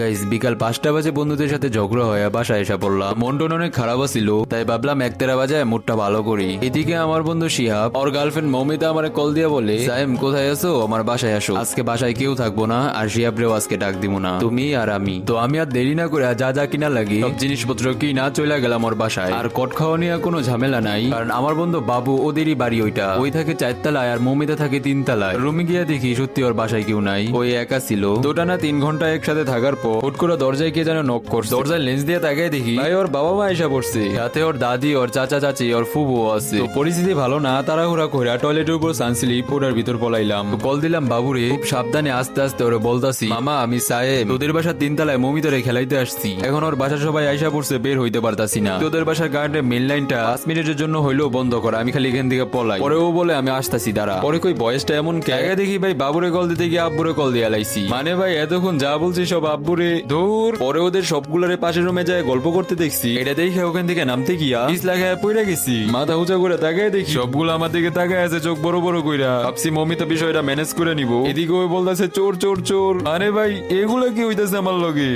Guys বিকাল 5টা বাজে বন্ধুদের সাথে ঝগড়া হয়ে বাসায় এসে পড়লাম। মন টন অনেক খারাপ ছিল, তাই ভাবলাম 1:13 বাজায় মুডটা ভালো করি। এদিকে আমার বন্ধু শিহাব ওর গার্লফ্রেন্ড মৌমিতা আমার কল দিয়ে বলে, সাইম কোথায় আছো, আমার বাসায় আসো, আজকে বাসায় কেউ থাকবো না, আর শিহাবরেও আজকে ডাক দিব না, তুমি আর আমি। তো আমি আর দেরি না করে যা যা কিনা লাগে সব জিনিসপত্র কিনা চলে গেলাম ওর বাসায়। আর কট খাওয়া নিয়ে কোনো ঝামেলা নাই, কারণ আমার বন্ধু বাবু ওদেরই বাড়ি ওইটা, ওই থাকে 4 তলায় আর মৌমিতা থাকে 3 তলায়। রুমে গিয়ে দেখি সত্যি ওর বাসায় কেউ নাই, ওই একা ছিল। দুটানা 3 ঘন্টা একসাথে থাকার পর হুট করে দরজায় কে যেন নক করছে। দরজায় লেন্স দিয়ে তাকায় দেখি ভাই ওর বাবা মা এসে পড়ছে, সাথে ওর দাদি, ওর চাচা চাচি, ওর ফুবু আছে। তো পরিস্থিতি ভালো না, তাড়াহুড়া কইরা টয়লেটের উপর সানস্লিপ ওটার ভিতর পলাইলাম। কল দিলাম বাবুরে, খুব সাবধানে আস্তে আস্তে ওরে বলতাছি, মামা আমি সাহেব, তোদের বাসার 3 তলায় মৌমিতারে খেলাইতে আসছি, এখন ওর বাসার সবাই আইসা পড়ছে, বের হইতে পারতাছি না, তোদের বাসার গার্ডের মেন লাইনটা 5 মিনিটের জন্য হইলেও বন্ধ করা, আমি খালি এখান থেকে পলাই। পরে ও বলে আমি আসতাছি দাঁড়া। পরে কই বয়সটা এমন কে দেখি ভাই বাবুরে কল দিতে গিয়ে আব্বুরে কল দিয়ে লাইছি। মানে ভাই এতক্ষণ যা বলছি সব আব্বুরে দূর। পরে ওদের সবগুলোরে পাশের রুমে যায় গল্প করতে দেখছি, এটা দেখে ওখান থেকে নামতে গিয়া পিছ লাগায় পড়ে গেছি। মাথা উঁচা করে তাকায় দেখি সবগুলো আমার দিকে তাকায় আছে, চোখ বড় বড় কইরা। ভাবছি মমিতা বিষয়টা ম্যানেজ করে নিব, এদিকে ওই বলতেছে চোর চোর চোর। আরে ভাই এগুলো কি হইতেছে আমার লগে?